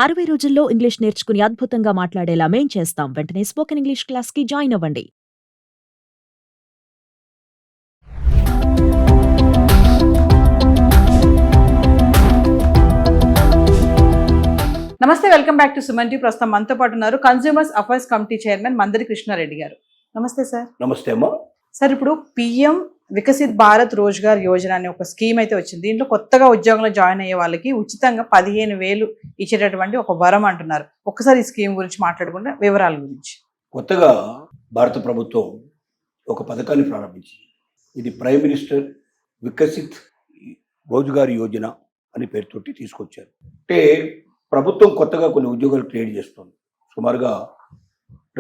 60 రోజుల్లో ఇంగ్లీష్ నేర్చుకుని అద్భుతంగా మాట్లాడేలా మేం చేస్తాం. వెంటనే స్పోకెన్ ఇంగ్లీష్ క్లాస్‌కి జాయిన్ అవ్వండి. నమస్తే, welcome back to Suman TV. ప్రస్తుతం మనతో పాటు ఉన్నారు consumers affairs committee chairman Mandari Krishna Reddy గారు. నమస్తే సార్. నమస్తే అమ్మా. సార్, ఇప్పుడు పిఎం వికసిత్ భారత్ రోజ్గార్ యోజన అనే ఒక స్కీమ్ అయితే వచ్చింది. దీంట్లో కొత్తగా ఉద్యోగంలో జాయిన్ అయ్యే వాళ్ళకి ఉచితంగా 15,000 ఇచ్చేటటువంటి ఒక వరం అంటున్నారు. ఒక్కసారి ఈ స్కీమ్ గురించి మాట్లాడుకుంటే వివరాల గురించి. కొత్తగా భారత ప్రభుత్వం ఒక పథకాన్ని ప్రారంభించింది. ఇది ప్రైమ్ మినిస్టర్ వికసిత్ రోజ్గార్ యోజన అనే పేరుతోటి తీసుకొచ్చారు. అంటే ప్రభుత్వం కొత్తగా కొన్ని ఉద్యోగాలు క్రియేట్ చేస్తుంది. సుమారుగా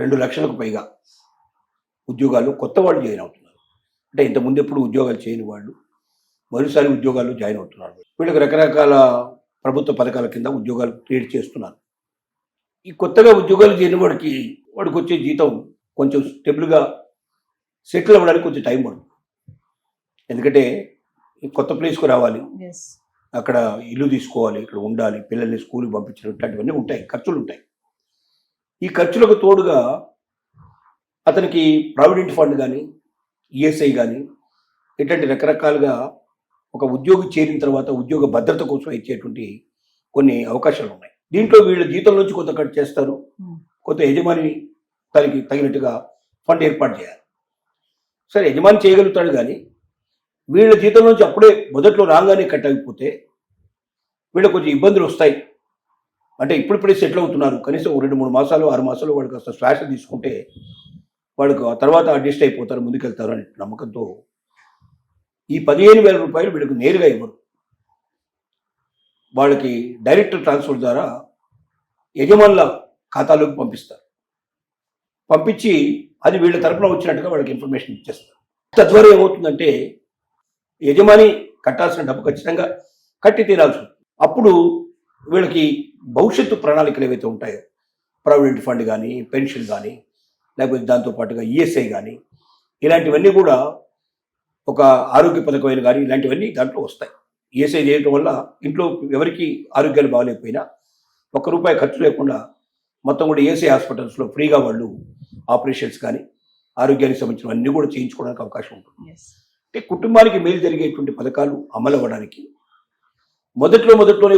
2 లక్షలకు పైగా ఉద్యోగాలు కొత్త వాళ్ళు జాయిన్ అవుతున్నారు. అంటే ఇంతకుముందు ఎప్పుడు ఉద్యోగాలు చేయని వాళ్ళు మరోసారి ఉద్యోగాల్లో జాయిన్ అవుతున్నారు. వీళ్ళకి రకరకాల ప్రభుత్వ పథకాల కింద ఉద్యోగాలు క్రియేట్ చేస్తున్నారు. ఈ కొత్తగా ఉద్యోగాలు చేయని వాడికి వచ్చే జీతం కొంచెం స్టెబుల్గా సెటిల్ అవ్వడానికి కొంచెం టైం పడుతుంది. ఎందుకంటే కొత్త ప్లేస్కు రావాలి, అక్కడ ఇల్లు తీసుకోవాలి, ఇక్కడ ఉండాలి, పిల్లల్ని స్కూల్కి పంపించడం, ఇట్లాంటివన్నీ ఉంటాయి, ఖర్చులు ఉంటాయి. ఈ ఖర్చులకు తోడుగా అతనికి ప్రావిడెంట్ ఫండ్ కానీ ఈఎస్ఐ కానీ ఇట్లాంటి రకరకాలుగా ఒక ఉద్యోగి చేరిన తర్వాత ఉద్యోగ భద్రత కోసం ఇచ్చేటువంటి కొన్ని అవకాశాలు ఉన్నాయి. దీంట్లో వీళ్ళ జీతం నుంచి కొంత కట్ చేస్తారు, కొంత యజమాని తనకి తగినట్టుగా ఫండ్ ఏర్పాటు చేయాలి. సరే, యజమాని చేయగలుగుతాడు, కానీ వీళ్ళ జీతం నుంచి అప్పుడే మొదట్లో రాగానే కట్ అయిపోతే వీళ్ళకి కొంచెం ఇబ్బందులు వస్తాయి. అంటే ఇప్పుడిప్పుడే సెటిల్ అవుతున్నారు, కనీసం 2-3 మాసాలు 6 మాసాలు వాడికి అసలు శ్వాస తీసుకుంటే వాడికి ఆ తర్వాత అడ్జస్ట్ అయిపోతారు, ముందుకెళ్తారు అనే నమ్మకంతో ఈ 15,000 రూపాయలు వీళ్ళకి నేరుగా ఇవ్వరు. వాళ్ళకి డైరెక్ట్ ట్రాన్స్ఫర్ ద్వారా యజమానుల ఖాతాలోకి పంపిస్తారు. పంపించి అది వీళ్ళ తరఫున వచ్చినట్టుగా వాళ్ళకి ఇన్ఫర్మేషన్ ఇచ్చేస్తారు. తద్వారా ఏమవుతుందంటే యజమాని కట్టాల్సిన డబ్బు ఖచ్చితంగా కట్టి తీరాల్సి ఉంటుంది. అప్పుడు వీళ్ళకి భవిష్యత్తు ప్రణాళికలు ఏవైతే ఉంటాయో, ప్రావిడెంట్ ఫండ్ కానీ, పెన్షన్ కానీ, లేకపోతే దాంతోపాటుగా ఈఎస్ఐ కానీ, ఇలాంటివన్నీ కూడా ఒక ఆరోగ్య పథకమైన కానీ ఇలాంటివన్నీ దాంట్లో వస్తాయి. ఈఎస్ఐ చేయడం వల్ల ఇంట్లో ఎవరికి ఆరోగ్యాలు బాగాలేకపోయినా ₹1 ఖర్చు లేకుండా మొత్తం కూడా ఈఎస్ఐ హాస్పిటల్స్లో ఫ్రీగా వాళ్ళు ఆపరేషన్స్ కానీ ఆరోగ్యానికి సంబంధించినవన్నీ కూడా చేయించుకోవడానికి అవకాశం ఉంటుంది. అంటే కుటుంబానికి మేలు జరిగేటువంటి పథకాలు అమలు అవ్వడానికి మొదట్లోనే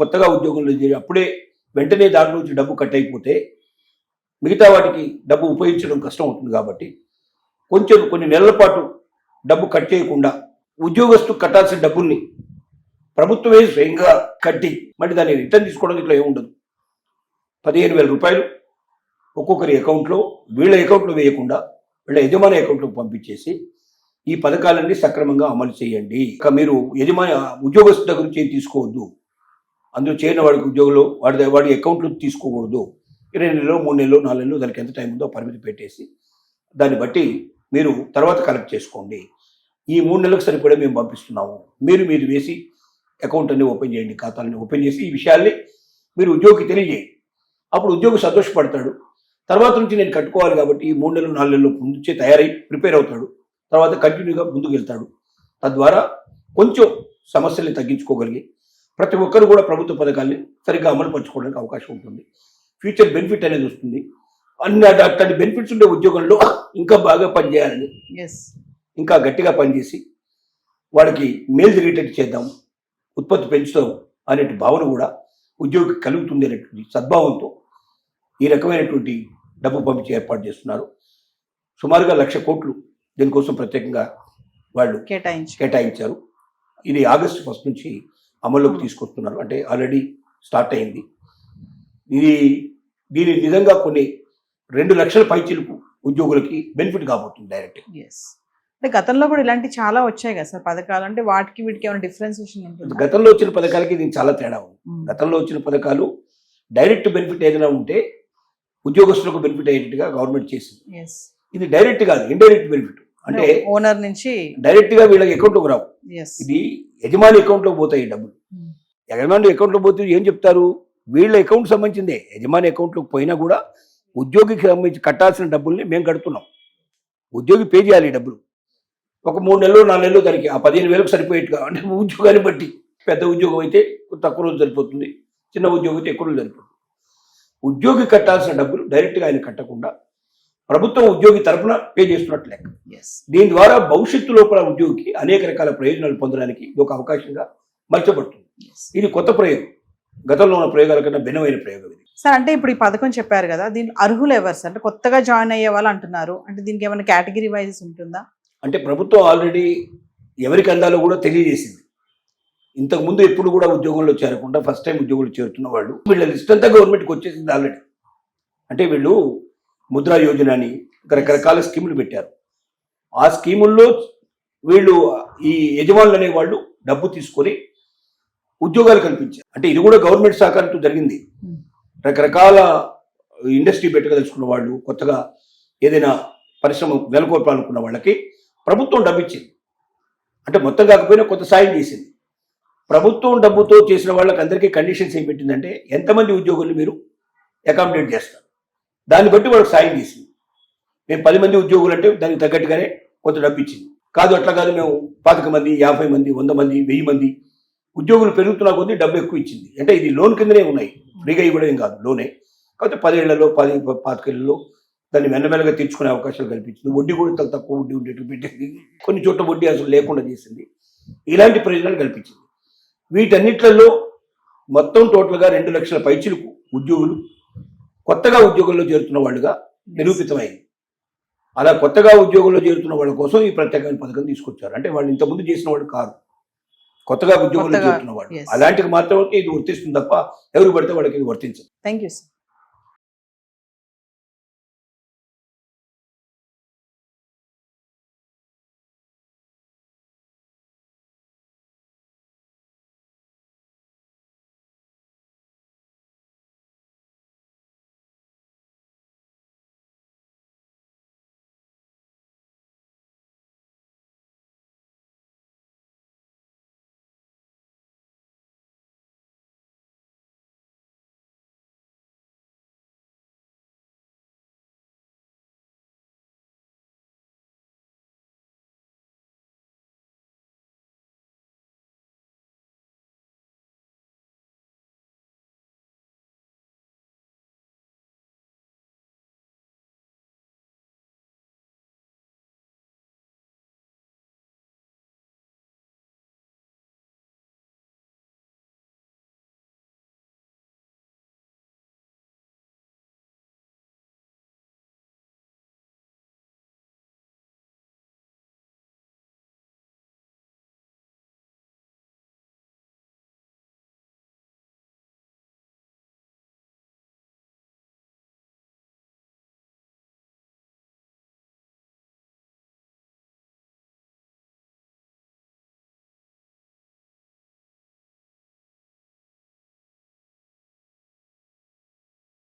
కొత్తగా ఉద్యోగంలో చేరి అప్పుడే వెంటనే దాంట్లో నుంచి డబ్బు కట్ అయిపోతే మిగతా వాటికి డబ్బు ఉపయోగించడం కష్టం అవుతుంది. కాబట్టి కొన్ని నెలల పాటు డబ్బు కట్ చేయకుండా ఉద్యోగస్తు కట్టాల్సిన డబ్బుల్ని ప్రభుత్వమే స్వయంగా కట్టి మళ్ళీ దాన్ని రిటర్న్ తీసుకోవడం ఇట్లా ఏముండదు. 15,000 రూపాయలు ఒక్కొక్కరి అకౌంట్లో, వీళ్ళ అకౌంట్లో వేయకుండా వీళ్ళ యజమాని అకౌంట్లోకి పంపించేసి ఈ పథకాలన్నీ సక్రమంగా అమలు చేయండి. ఇక మీరు ఉద్యోగస్తు దగ్గర నుంచి తీసుకోవద్దు, అందులో చేరిన వాడికి ఉద్యోగంలో వాడి అకౌంట్లో తీసుకోకూడదు. 2 నెలలు, 3 నెలలు, 4 నెలలు, దానికి ఎంత టైం ఉందో పరిమితి పెట్టేసి దాన్ని బట్టి మీరు తర్వాత కలెక్ట్ చేసుకోండి. ఈ 3 నెలలకు సరిపడే మేము పంపిస్తున్నాము, మీరు వేసి అకౌంట్ అన్ని ఓపెన్ చేయండి, ఖాతాలని ఓపెన్ చేసి ఈ విషయాల్ని మీరు ఉద్యోగికి తెలియజేయండి. అప్పుడు ఉద్యోగి సంతోషపడతాడు. తర్వాత నుంచి నేను కట్టుకోవాలి కాబట్టి ఈ 3 నెలలు, 4 నెలలు ముందుచే తయారై ప్రిపేర్ అవుతాడు. తర్వాత కంటిన్యూగా ముందుకు వెళ్తాడు. తద్వారా కొంచెం సమస్యల్ని తగ్గించుకోగలిగి ప్రతి ఒక్కరు కూడా ప్రభుత్వ పథకాల్ని సరిగ్గా అమలు పరచుకోవడానికి అవకాశం ఉంటుంది. ఫ్యూచర్ బెనిఫిట్ అనేది వస్తుంది. అట్లాంటి బెనిఫిట్స్ ఉండే ఉద్యోగంలో ఇంకా బాగా పనిచేయాలని, ఇంకా గట్టిగా పనిచేసి వాళ్ళకి మేలు జరిగేటట్టు చేద్దాం, ఉత్పత్తి పెంచుతాం అనే భావన కూడా ఉద్యోగికి కలుగుతుంది అనేటువంటి సద్భావంతో ఈ రకమైనటువంటి డబ్బు పంపించి ఏర్పాటు చేస్తున్నారు. సుమారుగా 1,00,000 కోట్లు దీనికోసం ప్రత్యేకంగా వాళ్ళు కేటాయించారు. ఇది ఆగస్టు 1 నుంచి అమల్లోకి తీసుకొస్తున్నారు. అంటే ఆల్రెడీ స్టార్ట్ అయింది. దీని నిజంగా కొన్ని 2 లక్షల పైచీలకు ఉద్యోగులకి బెనిఫిట్ కాబోతుంది డైరెక్ట్. అంటే గతంలో కూడా ఇలాంటి చాలా వచ్చాయి కదా సార్ పథకాలు, అంటే వాటికి వీటికి ఏమైనా డిఫరెన్సియేషన్ ఉంటుంది? గతంలో వచ్చిన పథకాలకి దీనికి చాలా తేడా ఉంది. గతంలో వచ్చిన పథకాలు డైరెక్ట్ బెనిఫిట్ ఏదైనా ఉంటే ఉద్యోగస్తులకు బెనిఫిట్ అయ్యేట్టుగా గవర్నమెంట్ చేసింది. ఇది డైరెక్ట్ కాదు, ఇండైరెక్ట్ బెనిఫిట్. అంటే ఓనర్ నుంచి డైరెక్ట్ గా వీళ్ళకి అకౌంట్లోకి రావు, ఇది యజమాని అకౌంట్లోకి పోతాయి డబ్బులు. యజమాని అకౌంట్లో పోతే ఏం చెప్తారు, వీళ్ళ అకౌంట్ సంబంధించిందే యజమాని అకౌంట్లోకి పోయినా కూడా ఉద్యోగికి సంబంధించి కట్టాల్సిన డబ్బుల్ని మేము కడుతున్నాం, ఉద్యోగి పే చేయాలి డబ్బులు. ఒక 3 నెలలు 4 నెలలు దానికి ఆ 15,000 సరిపోయేట్టుగా, అంటే ఉద్యోగాన్ని బట్టి పెద్ద ఉద్యోగం అయితే తక్కువ రోజు సరిపోతుంది, చిన్న ఉద్యోగి అయితే ఎక్కువ సరిపోతుంది. ఉద్యోగి కట్టాల్సిన డబ్బులు డైరెక్ట్గా ఆయన కట్టకుండా ప్రభుత్వం ఉద్యోగి తరపున పే చేస్తున్నట్లు లెక్క. ఎస్ దీని ద్వారా భవిష్యత్తు లోపల ఉద్యోగికి అనేక రకాల ప్రయోజనాలు పొందడానికి ఇది ఒక అవకాశంగా మర్చబడుతుంది. ఇది కొత్త ప్రయోగం, గతంలో ఉన్న ప్రయోగాల కన్నా భిన్నమైన ప్రయోగం ఇది. సార్, అంటే ఇప్పుడు ఈ పథకం చెప్పారు కదా, దీని అర్హులు ఎవరు సార్? అంటే కొత్తగా జాయిన్ అయ్యే వాళ్ళు అంటున్నారు, అంటే దీనికి ఏమైనా కేటగిరీ వైజెస్ ఉంటుందా? అంటే ప్రభుత్వం ఆల్రెడీ ఎవరికి అందాలో కూడా తెలియజేసింది. ఇంతకుముందు ఎప్పుడు కూడా ఉద్యోగంలో చేరకుండా ఫస్ట్ టైం ఉద్యోగులు చేరుతున్న వాళ్ళు వీళ్ళ లిస్ట్ అంతా గవర్నమెంట్కి వచ్చేసింది ఆల్రెడీ. అంటే వీళ్ళు ముద్రా యోజన అని రకరకాల స్కీములు పెట్టారు. ఆ స్కీముల్లో వీళ్ళు ఈ యజమానులు అనే వాళ్ళు డబ్బు తీసుకొని ఉద్యోగాలు కల్పించారు. అంటే ఇది కూడా గవర్నమెంట్ సహకారంతో జరిగింది. రకరకాల ఇండస్ట్రీ పెట్టగలుచుకున్న వాళ్ళు, కొత్తగా ఏదైనా పరిశ్రమ నెలకొల్పాలనుకున్న వాళ్ళకి ప్రభుత్వం డబ్బు ఇచ్చింది. అంటే మొత్తం కాకపోయినా కొంత సాయం చేసింది. ప్రభుత్వం డబ్బుతో చేసిన వాళ్ళకి అందరికీ కండిషన్స్ ఏం పెట్టిందంటే ఎంతమంది ఉద్యోగులు మీరు అకామిడేట్ చేస్తారు, దాన్ని బట్టి వాళ్ళకి సాయం చేసింది. మేము 10 మంది ఉద్యోగులు అంటే దానికి తగ్గట్టుగానే కొంత డబ్బు ఇచ్చింది. కాదు అట్లా కాదు, మేము 25 మంది, 50 మంది, 100 మంది, 1000 మంది ఉద్యోగులు పెరుగుతున్నా కొద్దీ డబ్బు ఎక్కువ ఇచ్చింది. అంటే ఇది లోన్ కిందనే ఉన్నాయి, ఫ్రీగా ఇవ్వడం ఏం కాదు, లోనే. కాకపోతే 10 ఏళ్లలో 25 ఏళ్లలో దాన్ని మెల్లమెల్లగా తీర్చుకునే అవకాశాలు కల్పించింది. వడ్డీ కూడా తక్కువ వడ్డీ ఉండేట్టు పెట్టింది. కొన్ని చోట్ల వడ్డీ అసలు లేకుండా చేసింది. ఇలాంటి ప్రయోజనాలు కల్పించింది. వీటన్నిట్లలో మొత్తం టోటల్గా 2 లక్షల పైచిలకు ఉద్యోగులు కొత్తగా ఉద్యోగంలో చేరుతున్న వాళ్ళుగా నిరూపితమైంది. అలా కొత్తగా ఉద్యోగంలో చేరుతున్న వాళ్ళ కోసం ఈ ప్రత్యేకమైన పథకం తీసుకొచ్చారు. అంటే వాళ్ళు ఇంతకుముందు చేసిన వాళ్ళు కాదు, కొత్తగా ఉద్యోగంలో చేరుతున్న వాళ్ళు. అలాంటికి మాత్రమే ఇది వర్తిస్తుంది తప్ప ఎవరు పడితే వాళ్ళకి ఇది వర్తించదు. Thank you sir.